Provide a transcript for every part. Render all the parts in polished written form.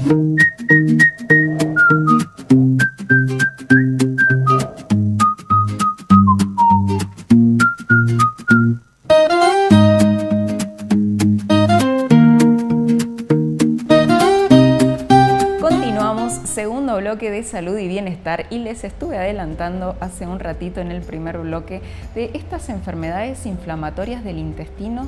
Segundo bloque de salud y bienestar, y les estuve adelantando hace un ratito en el primer bloque de estas enfermedades inflamatorias del intestino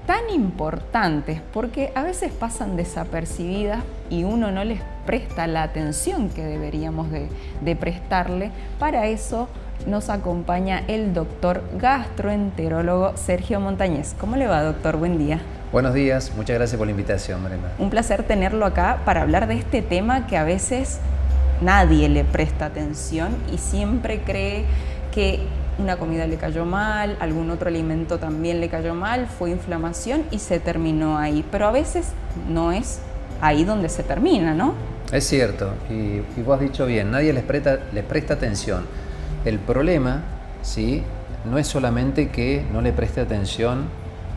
tan importantes porque a veces pasan desapercibidas y uno no les presta la atención que deberíamos de prestarle. Para eso nos acompaña el doctor gastroenterólogo Sergio Montañez. ¿Cómo le va, doctor? Buen día. Buenos días, muchas gracias por la invitación, Marina. Un placer tenerlo acá para hablar de este tema que a veces nadie le presta atención y siempre cree que una comida le cayó mal, algún otro alimento también le cayó mal, fue inflamación y se terminó ahí. Pero a veces no es ahí donde se termina, ¿no? Es cierto, y vos has dicho bien, nadie les presta atención. El problema, ¿sí?, no es solamente que no le preste atención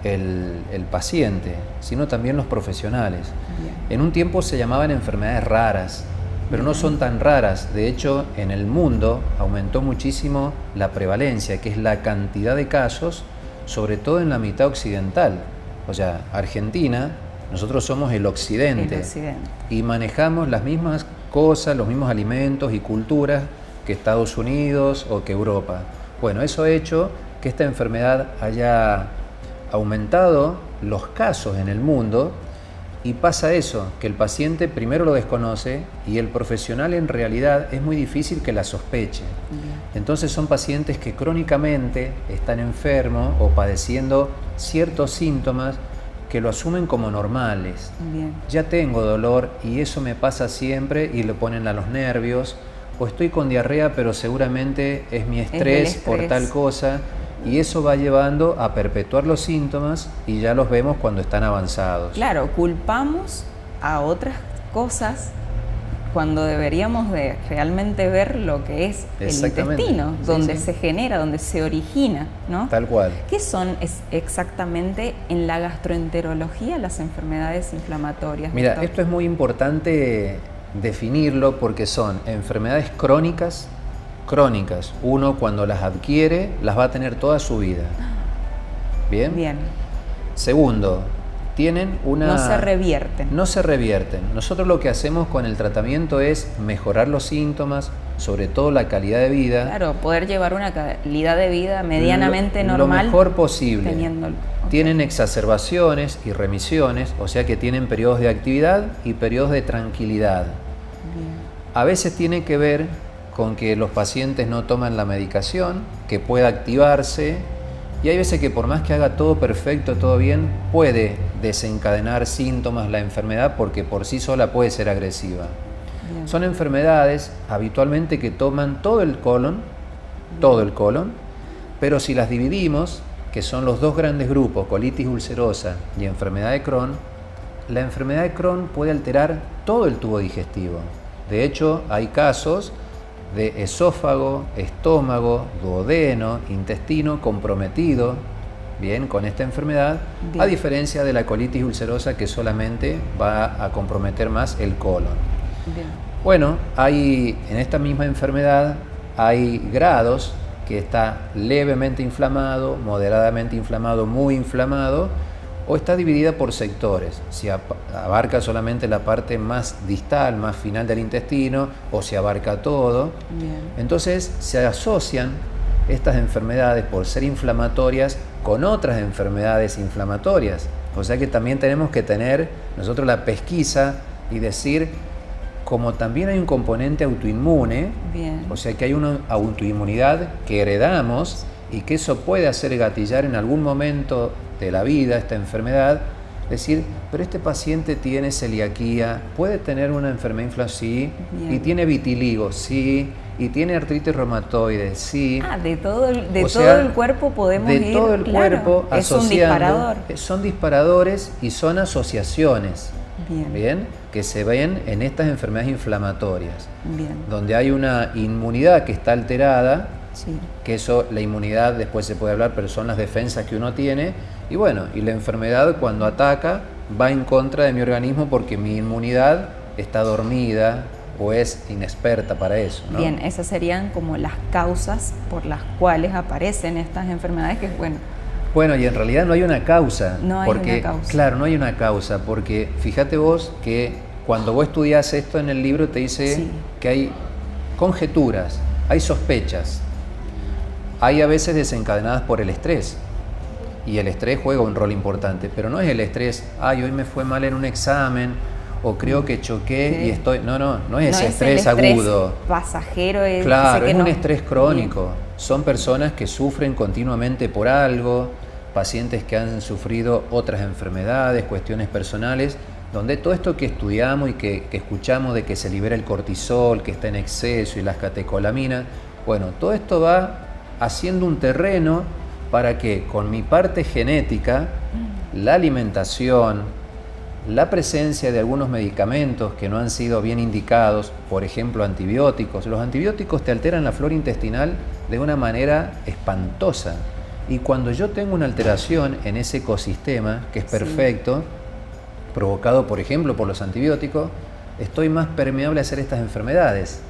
el paciente, sino también los profesionales. Bien. En un tiempo se llamaban enfermedades raras, pero no son tan raras. De hecho, en el mundo aumentó muchísimo la prevalencia, que es la cantidad de casos, sobre todo en la mitad occidental. O sea, Argentina, nosotros somos el occidente. Y manejamos las mismas cosas, los mismos alimentos y culturas que Estados Unidos o que Europa. Bueno, eso ha hecho que esta enfermedad haya aumentado los casos en el mundo, y pasa eso, que el paciente primero lo desconoce y el profesional en realidad es muy difícil que la sospeche. Bien. Entonces son pacientes que crónicamente están enfermos o padeciendo ciertos síntomas que lo asumen como normales. Bien. Ya tengo dolor y eso me pasa siempre, y le ponen a los nervios, o estoy con diarrea pero seguramente es mi estrés por tal cosa. Y eso va llevando a perpetuar los síntomas y ya los vemos cuando están avanzados. Claro, culpamos a otras cosas cuando deberíamos de realmente ver lo que es el intestino, donde se genera, donde se origina, ¿no? Tal cual. ¿Qué son exactamente en la gastroenterología las enfermedades inflamatorias? Mira, doctor? Esto es muy importante definirlo porque son enfermedades crónicas. Uno, cuando las adquiere, las va a tener toda su vida. ¿Bien? Bien. Segundo, tienen una... No se revierten. No se revierten. Nosotros lo que hacemos con el tratamiento es mejorar los síntomas, sobre todo la calidad de vida. Claro, poder llevar una calidad de vida medianamente normal. Lo mejor posible. Teniéndolo. Okay. Tienen exacerbaciones y remisiones, o sea que tienen periodos de actividad y periodos de tranquilidad. Bien. A veces tiene que ver con que los pacientes no toman la medicación, que pueda activarse, y hay veces que por más que haga todo perfecto, todo bien, puede desencadenar síntomas la enfermedad porque por sí sola puede ser agresiva. Bien. Son enfermedades habitualmente que toman todo el colon, pero si las dividimos, que son los dos grandes grupos, colitis ulcerosa y enfermedad de Crohn, la enfermedad de Crohn puede alterar todo el tubo digestivo. De hecho, hay casos de esófago, estómago, duodeno, intestino comprometido, bien, con esta enfermedad, bien, a diferencia de la colitis ulcerosa que solamente va a comprometer más el colon. Bien. Bueno, en esta misma enfermedad hay grados, que está levemente inflamado, moderadamente inflamado, muy inflamado, o está dividida por sectores, si abarca solamente la parte más distal, más final del intestino, o si abarca todo. Bien. Entonces se asocian estas enfermedades por ser inflamatorias con otras enfermedades inflamatorias. O sea que también tenemos que tener nosotros la pesquisa y decir, como también hay un componente autoinmune, bien, o sea que hay una autoinmunidad que heredamos y que eso puede hacer gatillar en algún momento de la vida esta enfermedad, decir, pero este paciente tiene celiaquía, puede tener una enfermedad inflamatoria, sí, y tiene vitiligo, sí, y tiene artritis reumatoide, sí. De todo el cuerpo podemos ir. De todo el cuerpo, es un disparador. Son disparadores y son asociaciones, bien, que se ven en estas enfermedades inflamatorias, bien, donde hay una inmunidad que está alterada. Sí. Que eso, la inmunidad después se puede hablar, pero son las defensas que uno tiene, y bueno, y la enfermedad cuando ataca va en contra de mi organismo porque mi inmunidad está dormida o es inexperta para eso, ¿no? Bien, esas serían como las causas por las cuales aparecen estas enfermedades que, Bueno, y en realidad no hay una causa. No hay una causa. Claro, no hay una causa, porque fíjate vos que cuando vos estudiás esto en el libro te dice sí, que hay conjeturas, hay sospechas, hay a veces desencadenadas por el estrés. Y el estrés juega un rol importante, pero no es el estrés, ay, hoy me fue mal en un examen, o creo que choqué y estoy... No es ese estrés agudo. Pasajero. Claro, es un estrés crónico. Bien. Son personas que sufren continuamente por algo, pacientes que han sufrido otras enfermedades, cuestiones personales, donde todo esto que estudiamos y que escuchamos de que se libera el cortisol, que está en exceso y las catecolaminas, bueno, todo esto va haciendo un terreno para que con mi parte genética, la alimentación, la presencia de algunos medicamentos que no han sido bien indicados, por ejemplo antibióticos. Los antibióticos te alteran la flora intestinal de una manera espantosa. Y cuando yo tengo una alteración en ese ecosistema, que es perfecto, provocado por ejemplo por los antibióticos, estoy más permeable a hacer estas enfermedades.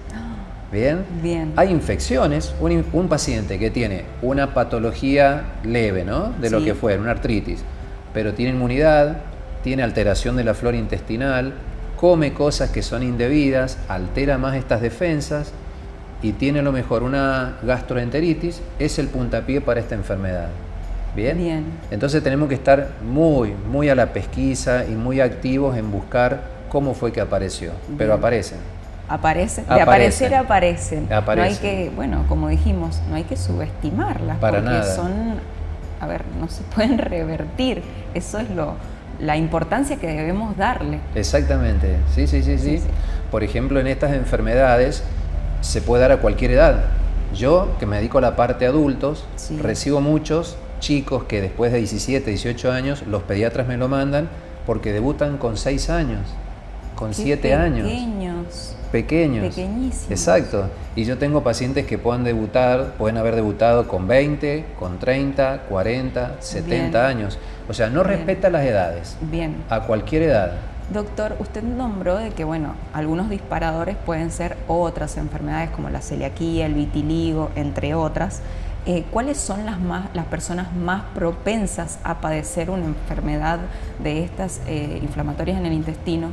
¿Bien? Bien. Hay infecciones, un paciente que tiene una patología leve, ¿no? De lo que fue, una artritis, pero tiene inmunidad, tiene alteración de la flora intestinal, come cosas que son indebidas, altera más estas defensas y tiene a lo mejor una gastroenteritis, es el puntapié para esta enfermedad. ¿Bien? Bien. Entonces tenemos que estar muy a la pesquisa y muy activos en buscar cómo fue que apareció, pero aparecen. Aparecen. De aparecer aparecen. No hay que, como dijimos, no hay que subestimarlas. Para porque nada. no se pueden revertir. Eso es la importancia que debemos darle. Exactamente, sí. Por ejemplo, en estas enfermedades se puede dar a cualquier edad. Yo, que me dedico a la parte adultos, recibo muchos chicos que después de 17, 18 años, los pediatras me lo mandan porque debutan con 6 años, con 7 años. Pequeños. Pequeñísimos. Exacto. Y yo tengo pacientes que pueden haber debutado con 20, con 30, 40, 70 años. O sea, no respeta las edades. Bien. A cualquier edad. Doctor, usted nombró de que, algunos disparadores pueden ser otras enfermedades como la celiaquía, el vitiligo, entre otras. ¿Cuáles son las personas más propensas a padecer una enfermedad de estas inflamatorias en el intestino?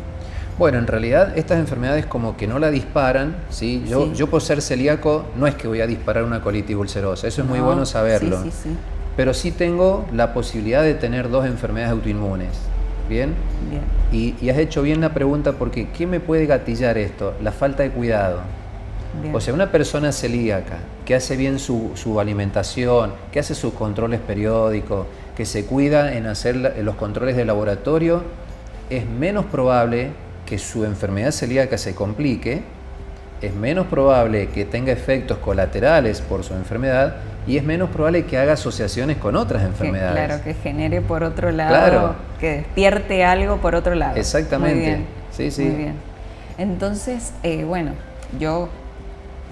Bueno, en realidad estas enfermedades como que no la disparan, ¿sí? Yo por ser celíaco no es que voy a disparar una colitis ulcerosa, eso es muy bueno saberlo. Sí. Pero sí tengo la posibilidad de tener 2 enfermedades autoinmunes, ¿bien? Bien. Y has hecho bien la pregunta porque ¿qué me puede gatillar esto? La falta de cuidado. Bien. O sea, una persona celíaca que hace bien su alimentación, que hace sus controles periódicos, que se cuida en hacer los controles de laboratorio, es menos probable que su enfermedad celíaca se complique, es menos probable que tenga efectos colaterales por su enfermedad y es menos probable que haga asociaciones con otras enfermedades. Claro, que genere por otro lado, que despierte algo por otro lado. Exactamente. Muy bien. Sí. Muy bien. Entonces, yo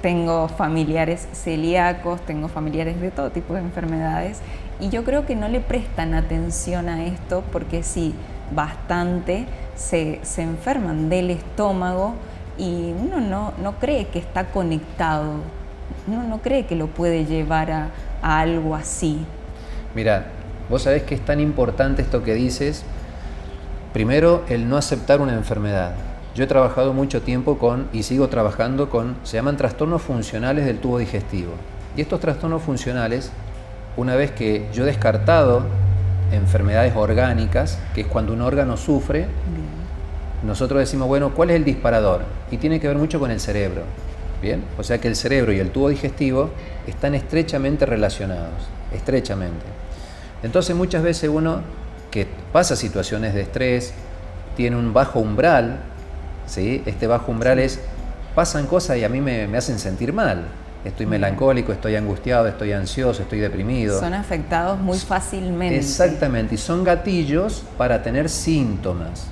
tengo familiares celíacos, tengo familiares de todo tipo de enfermedades y yo creo que no le prestan atención a esto porque bastante se enferman del estómago y uno no cree que está conectado, uno no cree que lo puede llevar a algo así. Mira, vos sabés que es tan importante esto que dices. Primero, el no aceptar una enfermedad. Yo he trabajado mucho tiempo y sigo trabajando se llaman trastornos funcionales del tubo digestivo. Y estos trastornos funcionales, una vez que yo he descartado enfermedades orgánicas, que es cuando un órgano sufre, nosotros decimos, ¿cuál es el disparador? Y tiene que ver mucho con el cerebro. ¿Bien? O sea que el cerebro y el tubo digestivo están estrechamente relacionados, estrechamente. Entonces muchas veces uno que pasa situaciones de estrés, tiene un bajo umbral, ¿sí? Este bajo umbral pasan cosas y a mí me hacen sentir mal. Estoy melancólico, estoy angustiado, estoy ansioso, estoy deprimido. Son afectados muy fácilmente. Exactamente, y son gatillos para tener síntomas.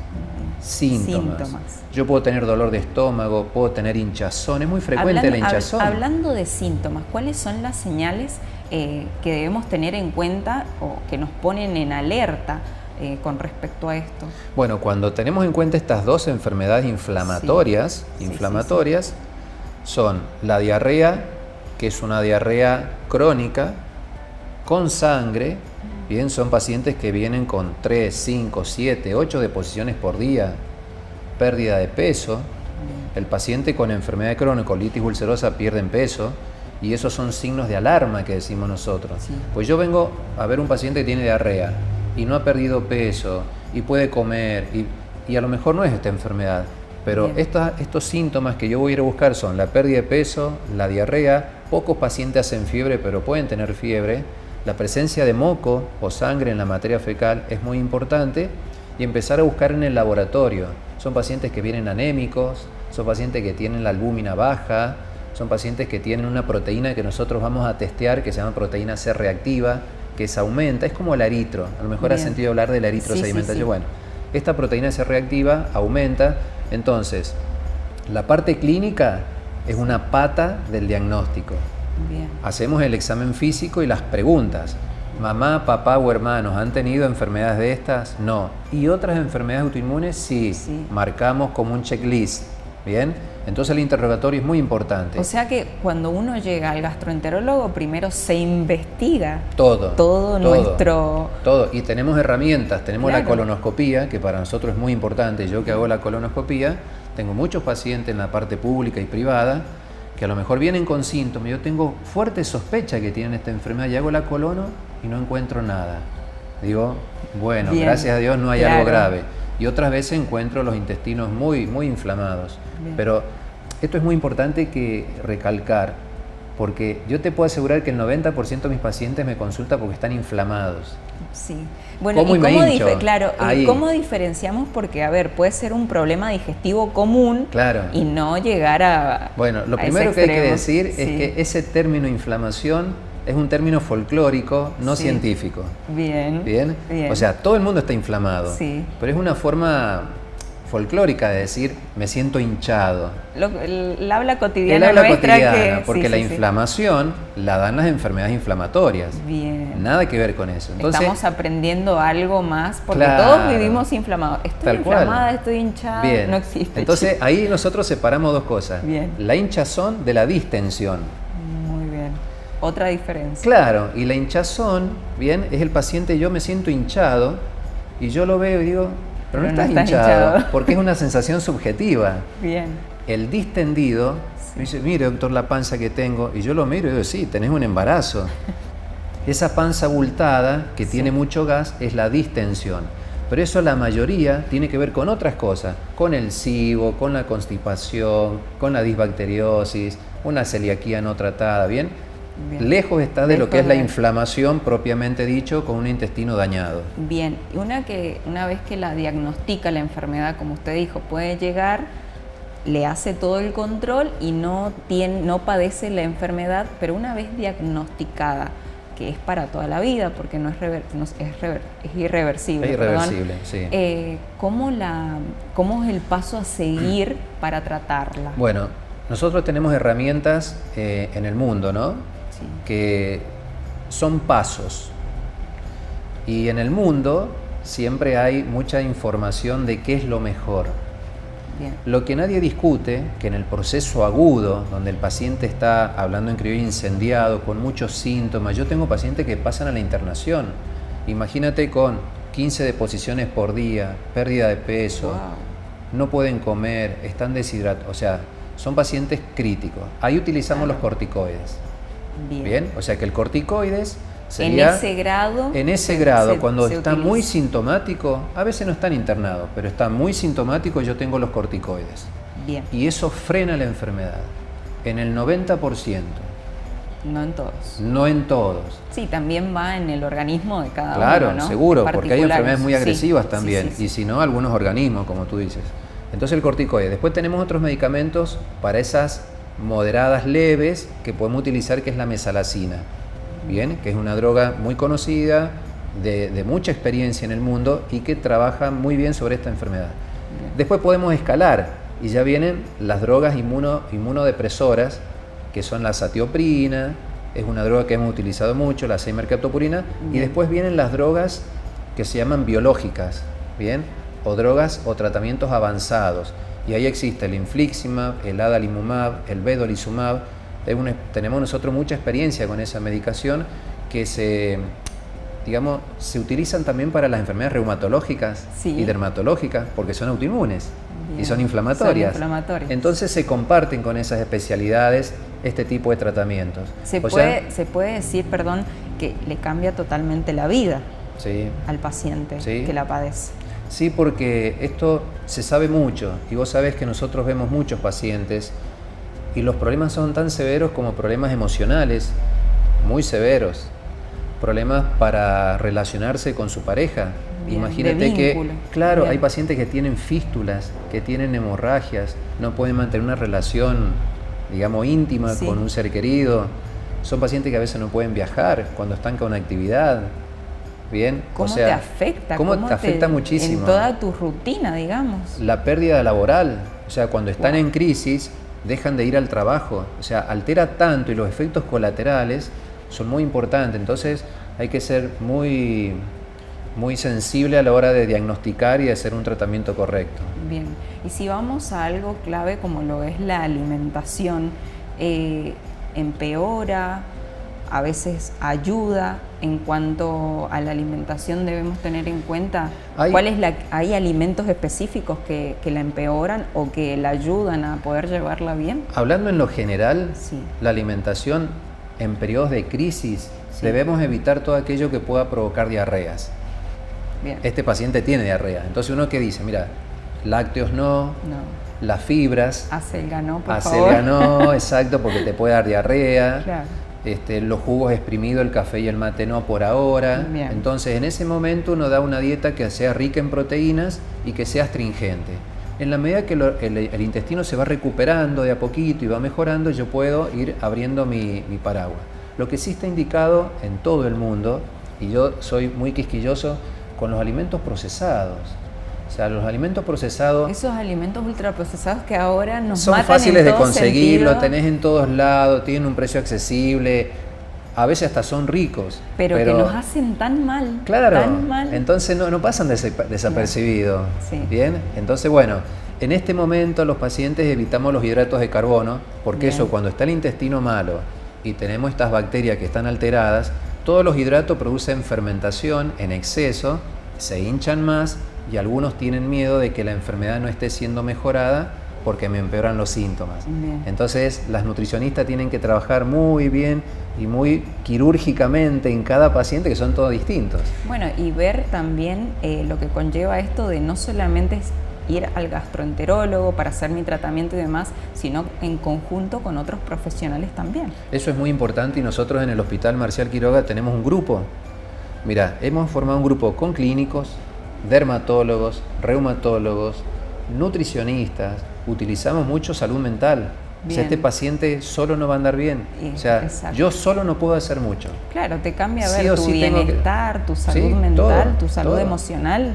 Síntomas. Yo puedo tener dolor de estómago, puedo tener hinchazón, es muy frecuente la hinchazón. Hablando de síntomas, ¿cuáles son las señales que debemos tener en cuenta o que nos ponen en alerta con respecto a esto? Bueno, cuando tenemos en cuenta estas dos enfermedades inflamatorias, son la diarrea, que es una diarrea crónica, con sangre, bien, son pacientes que vienen con 3, 5, 7, 8 deposiciones por día, pérdida de peso. El paciente con enfermedad de Crohn, colitis ulcerosa, pierde peso, y esos son signos de alarma que decimos nosotros. Sí. Pues yo vengo a ver un paciente que tiene diarrea y no ha perdido peso y puede comer y a lo mejor no es esta enfermedad, pero estos síntomas que yo voy a ir a buscar son la pérdida de peso, la diarrea, pocos pacientes hacen fiebre pero pueden tener fiebre, la presencia de moco o sangre en la materia fecal es muy importante, y empezar a buscar en el laboratorio. Son pacientes que vienen anémicos, son pacientes que tienen la albúmina baja, son pacientes que tienen una proteína que nosotros vamos a testear que se llama proteína C reactiva, que se aumenta, es como el eritro, a lo mejor has sentido hablar del eritrosedimentario. Bueno, esta proteína C reactiva aumenta, entonces la parte clínica es una pata del diagnóstico. Bien. Hacemos el examen físico y las preguntas. ¿Mamá, papá o hermanos han tenido enfermedades de estas? No. ¿Y otras enfermedades autoinmunes? Sí. Marcamos como un checklist. Bien. Entonces el interrogatorio es muy importante. O sea que cuando uno llega al gastroenterólogo, primero se investiga todo nuestro... Todo. Y tenemos herramientas. Tenemos la colonoscopía, que para nosotros es muy importante. Yo que hago la colonoscopía, tengo muchos pacientes en la parte pública y privada que a lo mejor vienen con síntomas. Yo tengo fuerte sospecha que tienen esta enfermedad y hago la colono y no encuentro nada. Digo, bueno, gracias a Dios no hay algo grave. Y otras veces encuentro los intestinos muy, muy inflamados. Pero esto es muy importante que recalcar, porque yo te puedo asegurar que el 90% de mis pacientes me consultan porque están inflamados. Sí. Bueno, ¿cómo diferenciamos? Porque, a ver, puede ser un problema digestivo común y no llegar a... Bueno, lo primero que hay que decir es que ese término inflamación es un término folclórico, no científico. Bien. O sea, todo el mundo está inflamado, pero es una forma folclórica de decir, me siento hinchado. El habla cotidiana nuestra porque la inflamación la dan las enfermedades inflamatorias. Nada que ver con eso. Entonces, estamos aprendiendo algo más, porque todos vivimos inflamados. Estoy inflamada, estoy hinchada, no existe. Entonces ahí nosotros separamos dos cosas. La hinchazón de la distensión. Muy bien. Otra diferencia. Claro, y la hinchazón, es el paciente, yo me siento hinchado, y yo lo veo y digo, pero no estás hinchado, porque es una sensación subjetiva. El distendido me dice, mire doctor la panza que tengo, y yo lo miro y digo, sí, tenés un embarazo. Esa panza abultada que tiene mucho gas es la distensión, pero eso la mayoría tiene que ver con otras cosas, con el SIBO, con la constipación, con la disbacteriosis, una celiaquía no tratada, lejos está de lo que es la inflamación propiamente dicho, con un intestino dañado. Bien, y una vez que la diagnostica la enfermedad, como usted dijo, puede llegar, le hace todo el control y no padece la enfermedad, pero una vez diagnosticada, que es para toda la vida, porque no es irreversible. Es irreversible, sí. ¿Cómo es el paso a seguir para tratarla? Bueno, nosotros tenemos herramientas en el mundo, ¿no? Que son pasos, y en el mundo siempre hay mucha información de qué es lo mejor. Lo que nadie discute, que en el proceso agudo, donde el paciente está, hablando en criollo, incendiado, con muchos síntomas, yo tengo pacientes que pasan a la internación, imagínate, con 15 deposiciones por día, pérdida de peso, no pueden comer, están deshidratados, o sea, son pacientes críticos. Ahí utilizamos los corticoides. Bien, o sea que el corticoides sería en ese grado, cuando está muy sintomático, a veces no están internados, pero está muy sintomático, yo tengo los corticoides. Y eso frena la enfermedad en el 90%. No en todos. No en todos. Sí, también va en el organismo de cada uno, Claro, seguro, porque hay enfermedades muy agresivas también, y si no, algunos organismos, como tú dices. Entonces el corticoide. Después tenemos otros medicamentos para esas moderadas leves que podemos utilizar, que es la mesalazina, que es una droga muy conocida, de mucha experiencia en el mundo y que trabaja muy bien sobre esta enfermedad. Después podemos escalar y ya vienen las drogas inmunodepresoras, que son la azatioprina, es una droga que hemos utilizado mucho, la 6-mercaptopurina, y después vienen las drogas que se llaman biológicas, ¿bien? O drogas o tratamientos avanzados. Y ahí existe el infliximab, el adalimumab, el vedolizumab. Tenemos nosotros mucha experiencia con esa medicación que se utilizan también para las enfermedades reumatológicas y dermatológicas porque son autoinmunes. Bien. Y son inflamatorias. Entonces se comparten con esas especialidades este tipo de tratamientos. Se puede decir, perdón, que le cambia totalmente la vida al paciente que la padece. Sí, porque esto se sabe mucho y vos sabés que nosotros vemos muchos pacientes y los problemas son tan severos como problemas emocionales, muy severos, problemas para relacionarse con su pareja. Bien, imagínate que, claro, hay pacientes que tienen fístulas, que tienen hemorragias, no pueden mantener una relación, digamos, íntima con un ser querido. Son pacientes que a veces no pueden viajar cuando están con una actividad. Bien, ¿Cómo te afecta? ¿Cómo te afecta muchísimo? En toda tu rutina, digamos. La pérdida laboral, o sea, cuando están en crisis, dejan de ir al trabajo, o sea, altera tanto y los efectos colaterales son muy importantes. Entonces hay que ser muy sensible a la hora de diagnosticar y de hacer un tratamiento correcto. Bien, y si vamos a algo clave como lo es la alimentación, empeora, a veces ayuda. En cuanto a la alimentación debemos tener en cuenta ¿hay alimentos específicos que la empeoran o que la ayudan a poder llevarla bien? Hablando en lo general, la alimentación en periodos de crisis debemos evitar todo aquello que pueda provocar diarreas. Bien. Este paciente tiene diarrea, entonces uno que dice, mira, lácteos no. Las fibras, acelga no, por favor. Acelga no, exacto, porque te puede dar diarrea. Claro. Los jugos exprimidos, el café y el mate no por ahora. Bien. Entonces en ese momento uno da una dieta que sea rica en proteínas y que sea astringente. En la medida que el intestino se va recuperando de a poquito y va mejorando, yo puedo ir abriendo mi paraguas. Lo que sí está indicado en todo el mundo, y yo soy muy quisquilloso con los alimentos procesados. O sea, los alimentos procesados... Esos alimentos ultraprocesados que ahora nos son matan fáciles de conseguir, sentido. Lo tenés en todos lados, tienen un precio accesible, a veces hasta son ricos. Pero que nos hacen tan mal. Claro, tan mal. Entonces no pasan desapercibidos. Sí. Bien, entonces bueno, en este momento los pacientes evitamos los hidratos de carbono, porque eso cuando está el intestino malo y tenemos estas bacterias que están alteradas, todos los hidratos producen fermentación en exceso, se hinchan más, y algunos tienen miedo de que la enfermedad no esté siendo mejorada porque me empeoran los síntomas. Bien. Entonces las nutricionistas tienen que trabajar muy bien y muy quirúrgicamente en cada paciente, que son todos distintos. Bueno, y ver también lo que conlleva esto de no solamente ir al gastroenterólogo para hacer mi tratamiento y demás, sino en conjunto con otros profesionales también. Eso es muy importante y nosotros en el Hospital Marcial Quiroga tenemos un grupo. Mira, hemos formado un grupo con clínicos, dermatólogos, reumatólogos, nutricionistas, utilizamos mucho salud mental. O sea, este paciente solo no va a andar bien. O sea, yo solo no puedo hacer mucho. Claro, te cambia ver tu bienestar, tu salud mental, tu salud emocional,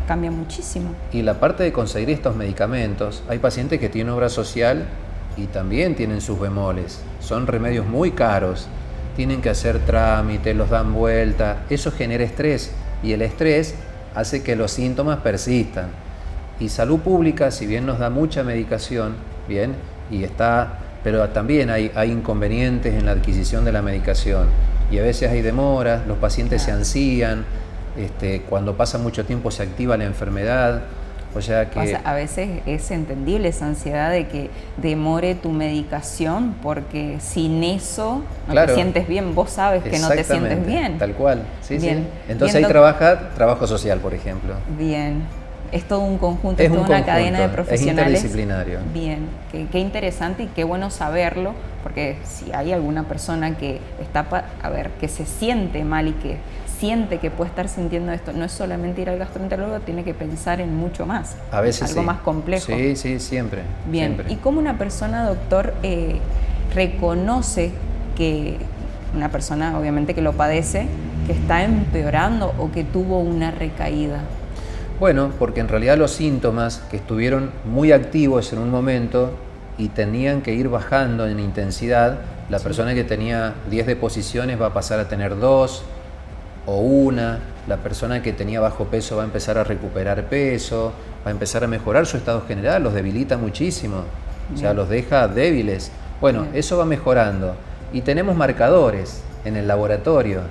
cambia muchísimo. Y la parte de conseguir estos medicamentos, hay pacientes que tienen obra social y también tienen sus bemoles. Son remedios muy caros, tienen que hacer trámites, los dan vuelta, eso genera estrés y el estrés hace que los síntomas persistan. Y salud pública, si bien nos da mucha medicación, pero también hay inconvenientes en la adquisición de la medicación y a veces hay demoras, los pacientes se ansían, cuando pasa mucho tiempo se activa la enfermedad. O sea, a veces es entendible esa ansiedad de que demore tu medicación, porque sin eso no te sientes bien, vos sabes que no te sientes bien. Tal cual, sí. Entonces ahí trabaja trabajo social, por ejemplo. Bien, es todo un conjunto, es toda una cadena de profesionales. Es interdisciplinario. Bien, qué interesante y qué bueno saberlo, porque si hay alguna persona que que se siente mal y que siente que puede estar sintiendo esto, no es solamente ir al gastroenterólogo, tiene que pensar en mucho más. A veces algo más complejo. Sí, siempre. Bien, siempre. ¿Y cómo una persona, doctor, reconoce que una persona, obviamente que lo padece, que está empeorando o que tuvo una recaída? Bueno, porque en realidad los síntomas que estuvieron muy activos en un momento y tenían que ir bajando en intensidad, la persona que tenía 10 deposiciones va a pasar a tener 2 o 1, la persona que tenía bajo peso va a empezar a recuperar peso, va a empezar a mejorar su estado general, los debilita muchísimo, o sea, los deja débiles. Bueno, Bien. eso va mejorando. Y tenemos marcadores en el laboratorio,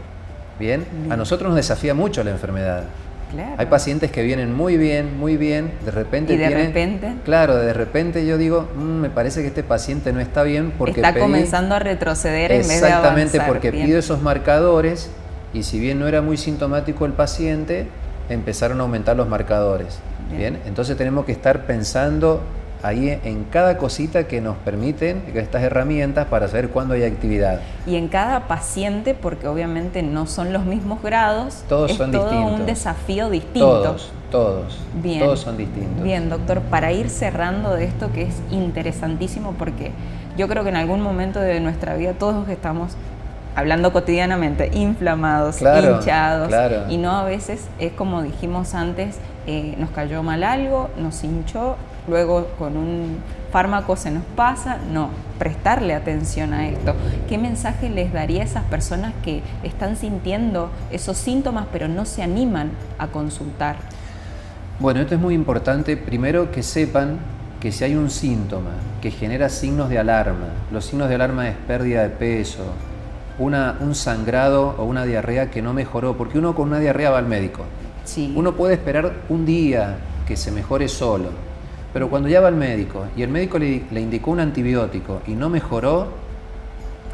¿bien? Bien. A nosotros nos desafía mucho la enfermedad. Claro. Hay pacientes que vienen muy bien, de repente ¿Y de tienen... repente? Claro, de repente yo digo, me parece que este paciente no está bien porque está comenzando a retroceder en vez de avanzar. Exactamente, porque Bien. pido esos marcadores y si bien no era muy sintomático el paciente, empezaron a aumentar los marcadores. Bien. Entonces tenemos que estar pensando ahí en cada cosita que nos permiten estas herramientas para saber cuándo hay actividad. Y en cada paciente, porque obviamente no son los mismos grados, todos es son todo distintos. un desafío distinto. Todos. Bien. Todos son distintos. Bien, doctor, para ir cerrando de esto que es interesantísimo, porque yo creo que en algún momento de nuestra vida todos estamos hablando cotidianamente, inflamados, claro, hinchados, claro. y no, a veces es como dijimos antes, nos cayó mal algo, nos hinchó, luego con un fármaco se nos pasa. No, prestarle atención a esto. ¿Qué mensaje les daría a esas personas que están sintiendo esos síntomas pero no se animan a consultar? Bueno, esto es muy importante, primero que sepan que si hay un síntoma que genera signos de alarma, los signos de alarma es pérdida de peso, un sangrado o una diarrea que no mejoró, porque uno con una diarrea va al médico. Sí. Uno puede esperar un día que se mejore solo, pero cuando ya va al médico y el médico le indicó un antibiótico y no mejoró,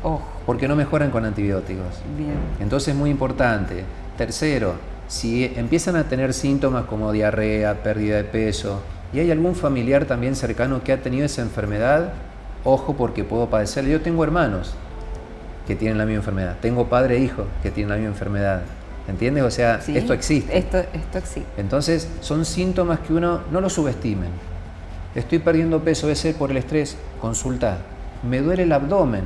Ojo. porque no mejoran con antibióticos. Bien. Entonces es muy importante. Tercero, si empiezan a tener síntomas como diarrea, pérdida de peso, y hay algún familiar también cercano que ha tenido esa enfermedad, ojo porque puedo padecerla. Yo tengo hermanos que tienen la misma enfermedad, tengo padre e hijo que tienen la misma enfermedad, ¿entiendes? O sea, Sí, esto existe. Esto existe. Entonces son síntomas que uno no lo subestimen. Estoy perdiendo peso, debe ser por el estrés, consulta. Me duele el abdomen,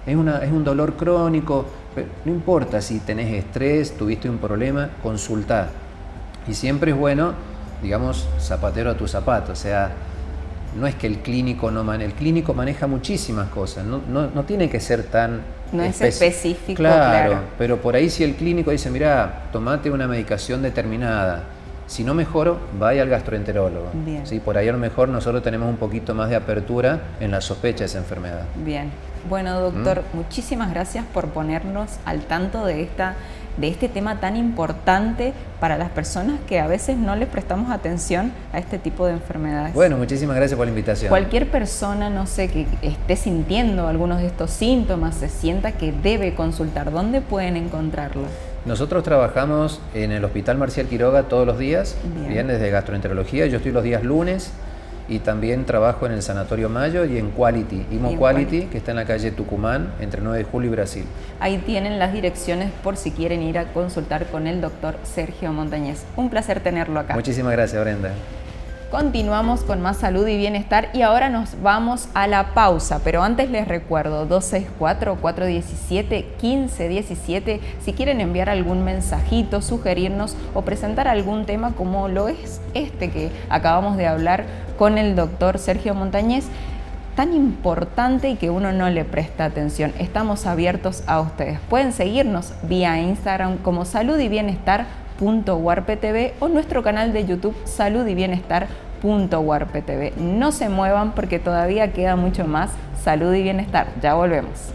es un dolor crónico, pero no importa si tenés estrés, tuviste un problema, consulta. Y siempre es bueno, digamos, zapatero a tu zapato, o sea, no es que el clínico el clínico maneja muchísimas cosas, no tiene que ser tan... No es específico, claro, claro. pero por ahí si el clínico dice, mirá, tomate una medicación determinada, si no mejoro, vaya al gastroenterólogo. Bien. ¿Sí? Por ahí a lo mejor nosotros tenemos un poquito más de apertura en la sospecha de esa enfermedad. Bien. Bueno, doctor, muchísimas gracias por ponernos al tanto de este tema tan importante para las personas que a veces no les prestamos atención a este tipo de enfermedades. Bueno, muchísimas gracias por la invitación. Cualquier persona, no sé, que esté sintiendo algunos de estos síntomas, se sienta que debe consultar, ¿dónde pueden encontrarlo? Nosotros trabajamos en el Hospital Marcial Quiroga todos los días, bien, desde gastroenterología. Yo estoy los días lunes y también trabajo en el Sanatorio Mayo y en Quality, Imo Quality, que está en la calle Tucumán, entre 9 de julio y Brasil. Ahí tienen las direcciones por si quieren ir a consultar con el doctor Sergio Montañez. Un placer tenerlo acá. Muchísimas gracias, Brenda. Continuamos con más salud y bienestar y ahora nos vamos a la pausa, pero antes les recuerdo 264-417-1517 si quieren enviar algún mensajito, sugerirnos o presentar algún tema como lo es este que acabamos de hablar con el doctor Sergio Montañez, tan importante y que uno no le presta atención. Estamos abiertos a ustedes. Pueden seguirnos vía Instagram como Salud y Bienestar.warptv o nuestro canal de YouTube Salud y Bienestar.warptv. No se muevan porque todavía queda mucho más salud y bienestar. Ya volvemos.